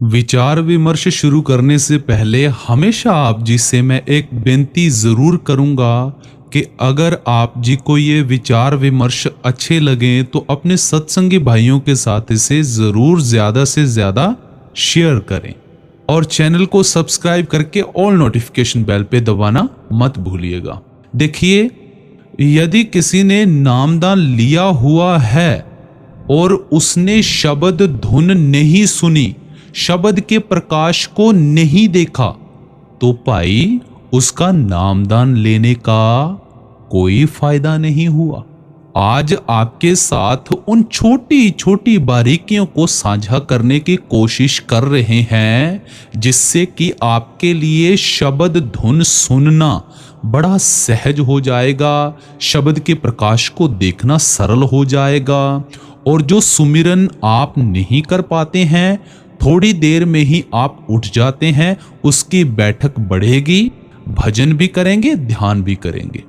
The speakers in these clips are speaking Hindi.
विचार विमर्श शुरू करने से पहले हमेशा आप जी से मैं एक बेनती ज़रूर करूंगा कि अगर आप जी को ये विचार विमर्श अच्छे लगें तो अपने सत्संगी भाइयों के साथ इसे ज़रूर ज़्यादा से ज़्यादा शेयर करें और चैनल को सब्सक्राइब करके ऑल नोटिफिकेशन बेल पे दबाना मत भूलिएगा। देखिए, यदि किसी ने नामदान लिया हुआ है और उसने शब्द धुन नहीं सुनी, शब्द के प्रकाश को नहीं देखा, तो भाई उसका नामदान लेने का कोई फायदा नहीं हुआ। आज आपके साथ उन छोटी छोटी बारीकियों को साझा करने की कोशिश कर रहे हैं जिससे कि आपके लिए शब्द धुन सुनना बड़ा सहज हो जाएगा, शब्द के प्रकाश को देखना सरल हो जाएगा और जो सुमिरन आप नहीं कर पाते हैं, थोड़ी देर में ही आप उठ जाते हैं, उसकी बैठक बढ़ेगी, भजन भी करेंगे, ध्यान भी करेंगे।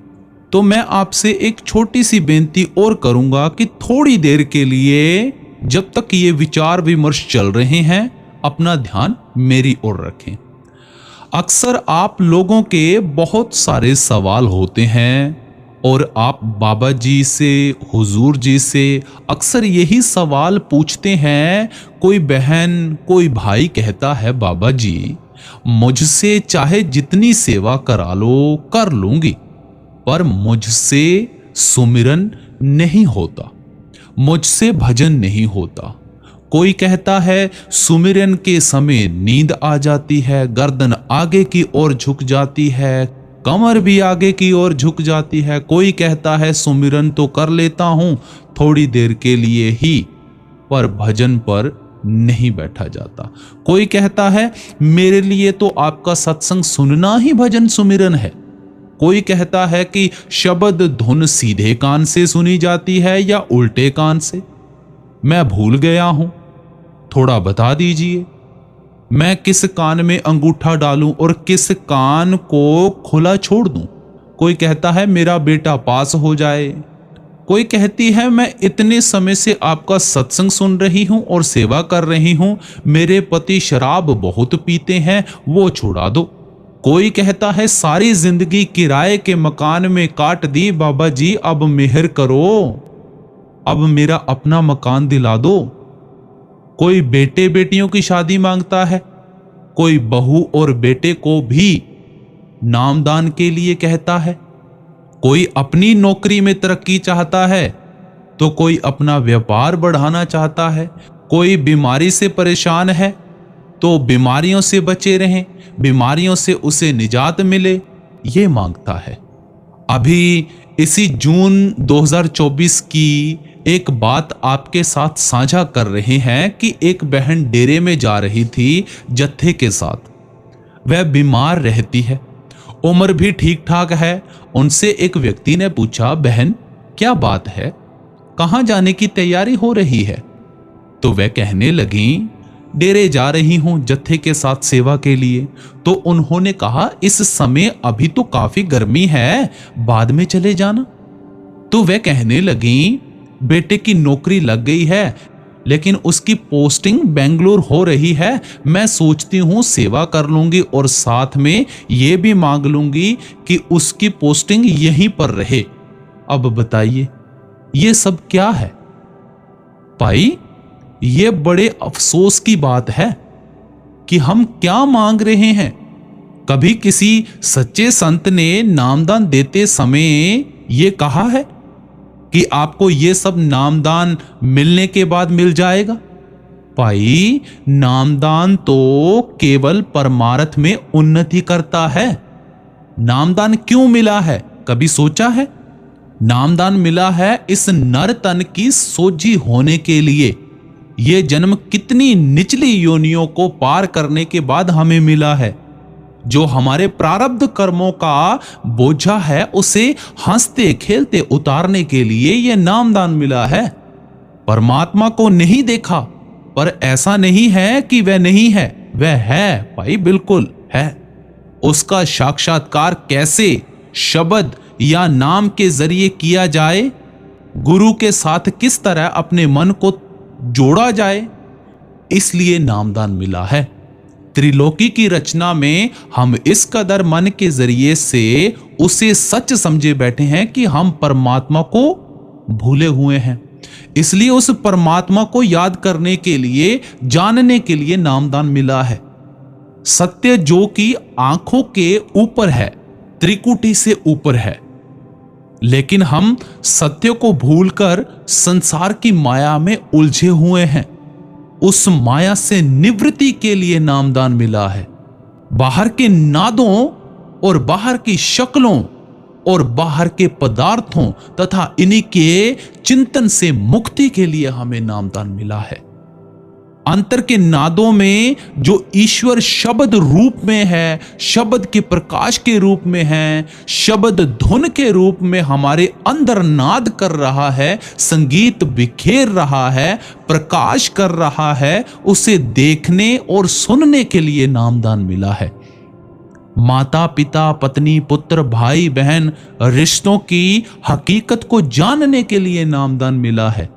तो मैं आपसे एक छोटी सी बेनती और करूंगा कि थोड़ी देर के लिए, जब तक ये विचार विमर्श चल रहे हैं, अपना ध्यान मेरी ओर रखें। अक्सर आप लोगों के बहुत सारे सवाल होते हैं और आप बाबा जी से, हुजूर जी से अक्सर यही सवाल पूछते हैं। कोई बहन, कोई भाई कहता है, बाबा जी मुझसे चाहे जितनी सेवा करा लो, कर लूंगी, पर मुझसे सुमिरन नहीं होता, मुझसे भजन नहीं होता। कोई कहता है सुमिरन के समय नींद आ जाती है, गर्दन आगे की ओर झुक जाती है, कमर भी आगे की ओर झुक जाती है। कोई कहता है सुमिरन तो कर लेता हूं थोड़ी देर के लिए ही, पर भजन पर नहीं बैठा जाता। कोई कहता है मेरे लिए तो आपका सत्संग सुनना ही भजन सुमिरन है। कोई कहता है कि शब्द धुन सीधे कान से सुनी जाती है या उल्टे कान से। मैं भूल गया हूं, थोड़ा बता दीजिए, मैं किस कान में अंगूठा डालूं और किस कान को खुला छोड़ दूं। कोई कहता है मेरा बेटा पास हो जाए। कोई कहती है मैं इतने समय से आपका सत्संग सुन रही हूं और सेवा कर रही हूं, मेरे पति शराब बहुत पीते हैं, वो छुड़ा दो। कोई कहता है सारी जिंदगी किराए के मकान में काट दी, बाबा जी अब मेहर करो, अब मेरा अपना मकान दिला दो। कोई बेटे बेटियों की शादी मांगता है, कोई बहू और बेटे को भी नामदान के लिए कहता है। कोई अपनी नौकरी में तरक्की चाहता है तो कोई अपना व्यापार बढ़ाना चाहता है। कोई बीमारी से परेशान है तो बीमारियों से बचे रहें, बीमारियों से उसे निजात मिले, ये मांगता है। अभी इसी जून 2024 की एक बात आपके साथ साझा कर रहे हैं कि एक बहन डेरे में जा रही थी जत्थे के साथ। वह बीमार रहती है, उम्र भी ठीक ठाक है। उनसे एक व्यक्ति ने पूछा, बहन क्या बात है, कहां जाने की तैयारी हो रही है? तो वह कहने लगी, डेरे जा रही हूं जत्थे के साथ सेवा के लिए। तो उन्होंने कहा इस समय अभी तो काफी गर्मी है, बाद में चले जाना। तो वह कहने लगी, बेटे की नौकरी लग गई है लेकिन उसकी पोस्टिंग बेंगलुरु हो रही है, मैं सोचती हूं सेवा कर लूंगी और साथ में ये भी मांग लूंगी कि उसकी पोस्टिंग यहीं पर रहे। अब बताइए ये सब क्या है? भाई ये बड़े अफसोस की बात है कि हम क्या मांग रहे हैं। कभी किसी सच्चे संत ने नामदान देते समय ये कहा है कि आपको ये सब नामदान मिलने के बाद मिल जाएगा? भाई नामदान तो केवल परमार्थ में उन्नति करता है। नामदान क्यों मिला है, कभी सोचा है? नामदान मिला है इस नर तन की सोझी होने के लिए। ये जन्म कितनी निचली योनियों को पार करने के बाद हमें मिला है। जो हमारे प्रारब्ध कर्मों का बोझा है उसे हंसते खेलते उतारने के लिए यह नामदान मिला है। परमात्मा को नहीं देखा, पर ऐसा नहीं है कि वह नहीं है, वह है भाई, बिल्कुल है। उसका साक्षात्कार कैसे शब्द या नाम के जरिए किया जाए, गुरु के साथ किस तरह अपने मन को जोड़ा जाए, इसलिए नामदान मिला है। त्रिलोकी की रचना में हम इस कदर मन के जरिए से उसे सच समझे बैठे हैं कि हम परमात्मा को भूले हुए हैं। इसलिए उस परमात्मा को याद करने के लिए, जानने के लिए नामदान मिला है। सत्य जो कि आंखों के ऊपर है, त्रिकुटी से ऊपर है, लेकिन हम सत्य को भूलकर संसार की माया में उलझे हुए हैं। उस माया से निवृत्ति के लिए नामदान मिला है। बाहर के नादों और बाहर की शक्लों और बाहर के पदार्थों तथा इन्हीं के चिंतन से मुक्ति के लिए हमें नामदान मिला है। अंतर के नादों में जो ईश्वर शब्द रूप में है, शब्द के प्रकाश के रूप में है, शब्द धुन के रूप में हमारे अंदर नाद कर रहा है, संगीत बिखेर रहा है, प्रकाश कर रहा है, उसे देखने और सुनने के लिए नामदान मिला है। माता पिता, पत्नी, पुत्र, भाई बहन, रिश्तों की हकीकत को जानने के लिए नामदान मिला है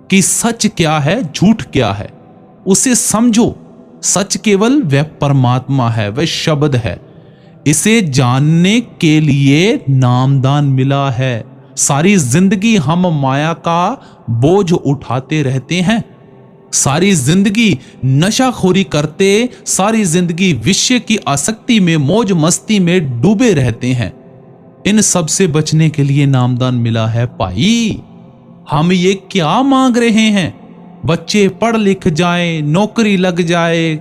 कि सच क्या है, झूठ क्या है, उसे समझो। सच केवल वह परमात्मा है, वह शब्द है। इसे जानने के लिए नामदान मिला है। सारी जिंदगी हम माया का बोझ उठाते रहते हैं, सारी जिंदगी नशाखोरी करते, सारी जिंदगी विषय की आसक्ति में, मौज मस्ती में डूबे रहते हैं। इन सब से बचने के लिए नामदान मिला है। भाई, हम ये क्या मांग रहे हैं? बच्चे पढ़ लिख जाएं, नौकरी लग जाए,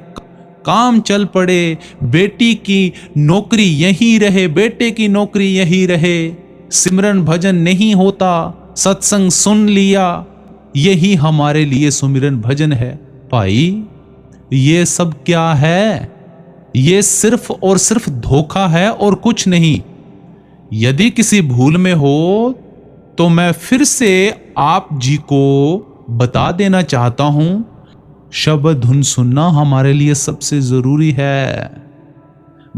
काम चल पड़े, बेटी की नौकरी यही रहे, बेटे की नौकरी यही रहे, सिमरन भजन नहीं होता, सत्संग सुन लिया, यही हमारे लिए सुमिरन भजन है। भाई, ये सब क्या है? ये सिर्फ और सिर्फ धोखा है और कुछ नहीं। यदि किसी भूल में हो तो मैं फिर से आप जी को बता देना चाहता हूं, शब्द धुन सुनना हमारे लिए सबसे जरूरी है।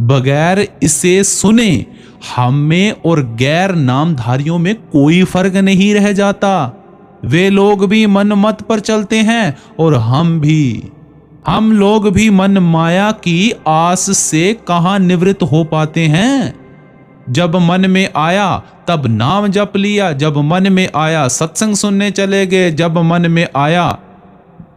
बगैर इसे सुने हम में और गैर नामधारियों में कोई फर्क नहीं रह जाता। वे लोग भी मन मत पर चलते हैं और हम लोग भी मन माया की आस से कहां निवृत्त हो पाते हैं। जब मन में आया तब नाम जप लिया, जब मन में आया सत्संग सुनने चले गए, जब मन में आया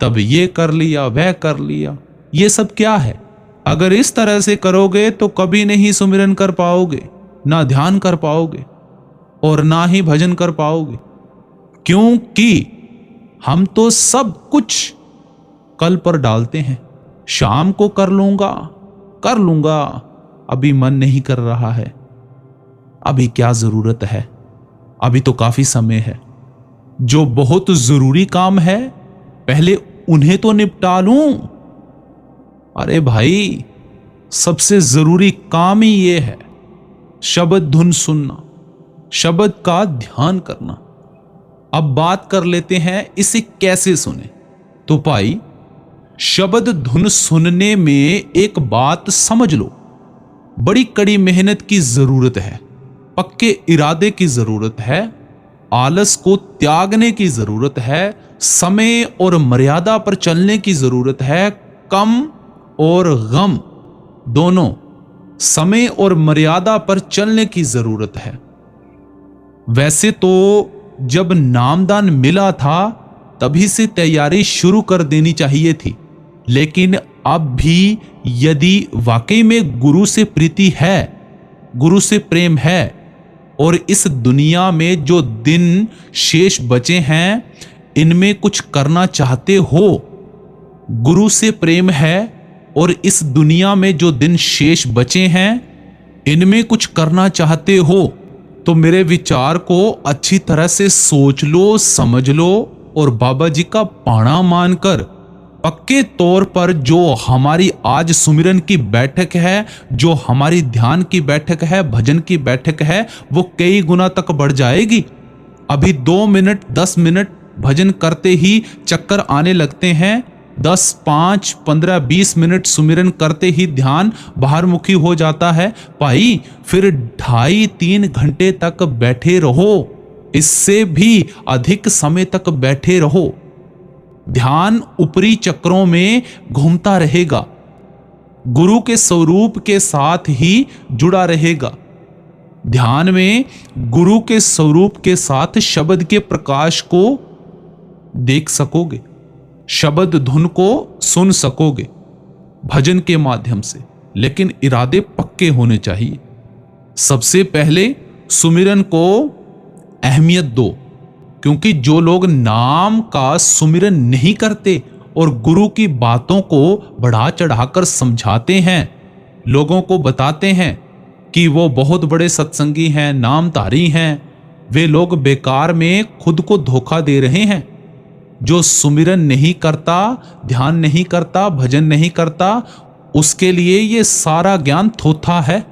तब ये कर लिया, वह कर लिया। ये सब क्या है? अगर इस तरह से करोगे तो कभी नहीं सुमिरन कर पाओगे, ना ध्यान कर पाओगे और ना ही भजन कर पाओगे, क्योंकि हम तो सब कुछ कल पर डालते हैं। शाम को कर लूंगा, अभी मन नहीं कर रहा है, अभी क्या जरूरत है, अभी तो काफी समय है। जो बहुत जरूरी काम है पहले उन्हें तो निपटा लूं। अरे भाई, सबसे जरूरी काम ही ये है, शब्द धुन सुनना, शब्द का ध्यान करना। अब बात कर लेते हैं इसे कैसे सुने। तो भाई, शब्द धुन सुनने में एक बात समझ लो, बड़ी कड़ी मेहनत की जरूरत है, पक्के इरादे की जरूरत है, आलस को त्यागने की जरूरत है, समय और मर्यादा पर चलने की जरूरत है। कम और गम दोनों, समय और मर्यादा पर चलने की जरूरत है। वैसे तो जब नामदान मिला था तभी से तैयारी शुरू कर देनी चाहिए थी, लेकिन अब भी यदि वाकई में गुरु से प्रीति है, गुरु से प्रेम है और इस दुनिया में जो दिन शेष बचे हैं इनमें कुछ करना चाहते हो, गुरु से प्रेम है और इस दुनिया में जो दिन शेष बचे हैं इनमें कुछ करना चाहते हो, तो मेरे विचार को अच्छी तरह से सोच लो, समझ लो और बाबा जी का पाणा मानकर पक्के तौर पर जो हमारी आज सुमिरन की बैठक है, जो हमारी ध्यान की बैठक है, भजन की बैठक है, वो कई गुना तक बढ़ जाएगी। अभी 2 मिनट 10 मिनट भजन करते ही चक्कर आने लगते हैं, 10, 5, 15, 20 मिनट सुमिरन करते ही ध्यान बाहरमुखी हो जाता है। भाई, फिर 2.5-3 घंटे तक बैठे रहो, इससे भी अधिक समय तक बैठे रहो। ध्यान ऊपरी चक्रों में घूमता रहेगा, गुरु के स्वरूप के साथ ही जुड़ा रहेगा। ध्यान में गुरु के स्वरूप के साथ शब्द के प्रकाश को देख सकोगे, शब्द धुन को सुन सकोगे भजन के माध्यम से, लेकिन इरादे पक्के होने चाहिए। सबसे पहले सुमिरन को अहमियत दो, क्योंकि जो लोग नाम का सुमिरन नहीं करते और गुरु की बातों को बढ़ा चढ़ाकर समझाते हैं, लोगों को बताते हैं कि वो बहुत बड़े सत्संगी हैं, नामधारी हैं, वे लोग बेकार में खुद को धोखा दे रहे हैं। जो सुमिरन नहीं करता, ध्यान नहीं करता, भजन नहीं करता, उसके लिए ये सारा ज्ञान थोथा है।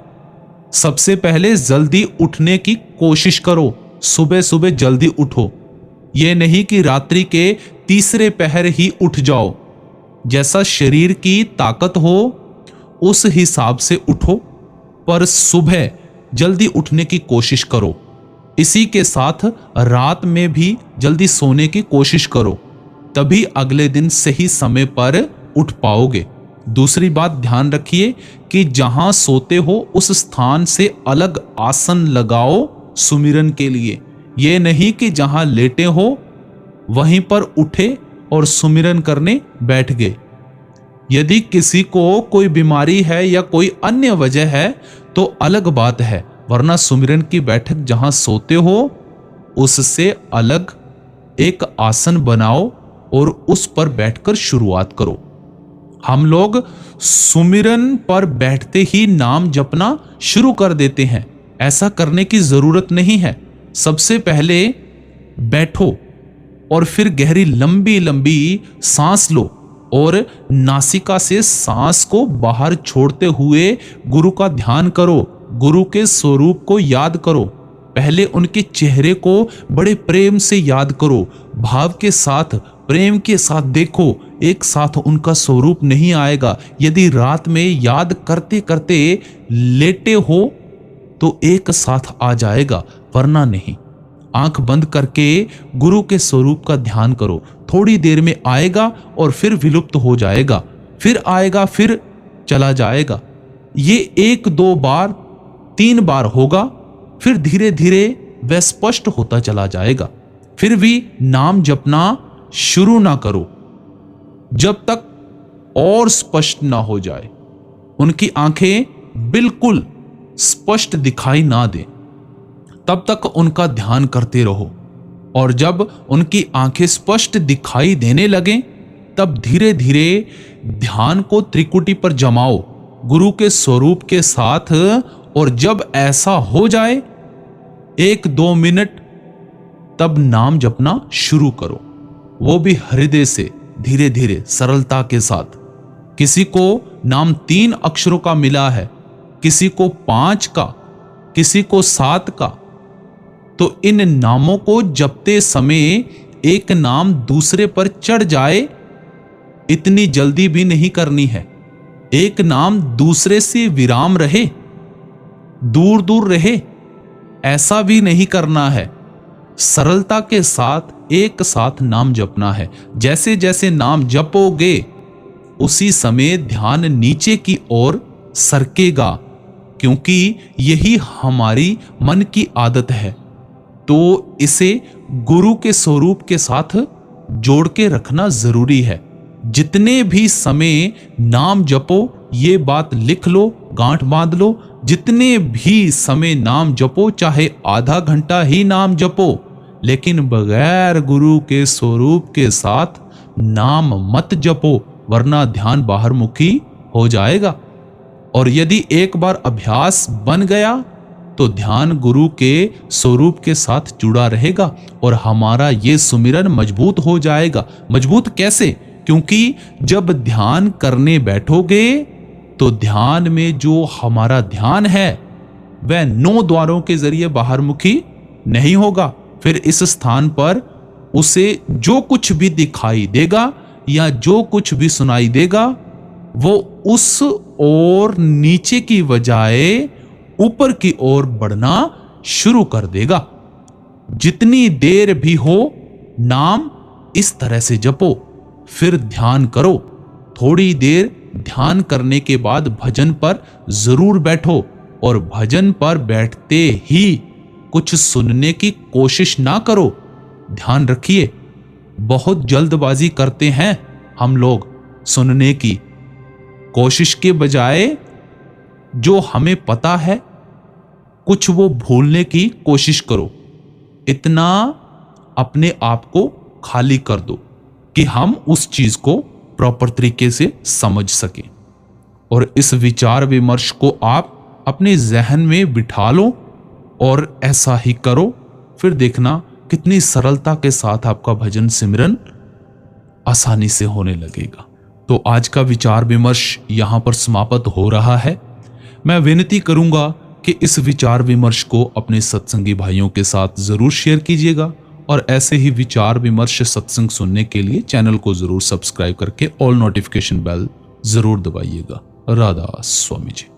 सबसे पहले जल्दी उठने की कोशिश करो, सुबह सुबह जल्दी उठो। ये नहीं कि रात्रि के तीसरे पहर ही उठ जाओ। जैसा शरीर की ताकत हो उस हिसाब से उठो, पर सुबह जल्दी उठने की कोशिश करो। इसी के साथ रात में भी जल्दी सोने की कोशिश करो, तभी अगले दिन सही समय पर उठ पाओगे। दूसरी बात ध्यान रखिए कि जहां सोते हो उस स्थान से अलग आसन लगाओ सुमिरन के लिए। ये नहीं कि जहां लेटे हो वहीं पर उठे और सुमिरन करने बैठ गए। यदि किसी को कोई बीमारी है या कोई अन्य वजह है तो अलग बात है, वरना सुमिरन की बैठक जहां सोते हो उससे अलग एक आसन बनाओ और उस पर बैठकर शुरुआत करो। हम लोग सुमिरन पर बैठते ही नाम जपना शुरू कर देते हैं। ऐसा करने की जरूरत नहीं है। सबसे पहले बैठो और फिर गहरी लंबी लंबी सांस लो और नासिका से सांस को बाहर छोड़ते हुए गुरु का ध्यान करो, गुरु के स्वरूप को याद करो। पहले उनके चेहरे को बड़े प्रेम से याद करो, भाव के साथ, प्रेम के साथ देखो। एक साथ उनका स्वरूप नहीं आएगा। यदि रात में याद करते करते लेटे हो तो एक साथ आ जाएगा, वरना नहीं। आंख बंद करके गुरु के स्वरूप का ध्यान करो। थोड़ी देर में आएगा और फिर विलुप्त हो जाएगा, फिर आएगा, फिर चला जाएगा। ये 1 2 बार 3 बार होगा, फिर धीरे धीरे वह स्पष्ट होता चला जाएगा। फिर भी नाम जपना शुरू ना करो जब तक और स्पष्ट ना हो जाए, उनकी आंखें बिल्कुल स्पष्ट दिखाई ना दे, तब तक उनका ध्यान करते रहो। और जब उनकी आंखें स्पष्ट दिखाई देने लगें तब धीरे धीरे ध्यान को त्रिकुटी पर जमाओ गुरु के स्वरूप के साथ। और जब ऐसा हो जाए 1 2 मिनट, तब नाम जपना शुरू करो, वो भी हृदय से, धीरे धीरे, सरलता के साथ। किसी को नाम 3 अक्षरों का मिला है, किसी को 5 का, किसी को 7 का, तो इन नामों को जपते समय एक नाम दूसरे पर चढ़ जाए, इतनी जल्दी भी नहीं करनी है। एक नाम दूसरे से विराम रहे, दूर दूर रहे, ऐसा भी नहीं करना है। सरलता के साथ एक साथ नाम जपना है। जैसे जैसे नाम जपोगे उसी समय ध्यान नीचे की ओर सरकेगा, क्योंकि यही हमारी मन की आदत है। तो इसे गुरु के स्वरूप के साथ जोड़ के रखना जरूरी है। जितने भी समय नाम जपो, ये बात लिख लो, गांठ बांध लो। जितने भी समय नाम जपो, चाहे आधा घंटा ही नाम जपो, लेकिन बगैर गुरु के स्वरूप के साथ नाम मत जपो, वरना ध्यान बाहरमुखी हो जाएगा। और यदि एक बार अभ्यास बन गया तो ध्यान गुरु के स्वरूप के साथ जुड़ा रहेगा और हमारा ये सुमिरन मजबूत हो जाएगा। मजबूत कैसे? क्योंकि जब ध्यान करने बैठोगे तो ध्यान में जो हमारा ध्यान है वह 9 द्वारों के जरिए बाहरमुखी नहीं होगा। फिर इस स्थान पर उसे जो कुछ भी दिखाई देगा या जो कुछ भी सुनाई देगा वो उस ओर नीचे की बजाय ऊपर की ओर बढ़ना शुरू कर देगा। जितनी देर भी हो नाम इस तरह से जपो। फिर ध्यान करो। थोड़ी देर ध्यान करने के बाद भजन पर जरूर बैठो और भजन पर बैठते ही कुछ सुनने की कोशिश ना करो। ध्यान रखिए, बहुत जल्दबाजी करते हैं हम लोग सुनने की कोशिश के बजाय जो हमें पता है कुछ वो भूलने की कोशिश करो। इतना अपने आप को खाली कर दो कि हम उस चीज को प्रॉपर तरीके से समझ सकें। और इस विचार विमर्श को आप अपने जहन में बिठा लो और ऐसा ही करो। फिर देखना कितनी सरलता के साथ आपका भजन सिमरन आसानी से होने लगेगा। तो आज का विचार विमर्श यहां पर समाप्त हो रहा है। मैं विनती करूंगा कि इस विचार विमर्श को अपने सत्संगी भाइयों के साथ जरूर शेयर कीजिएगा और ऐसे ही विचार विमर्श सत्संग सुनने के लिए चैनल को जरूर सब्सक्राइब करके ऑल नोटिफिकेशन बेल जरूर दबाइएगा। राधा स्वामी जी।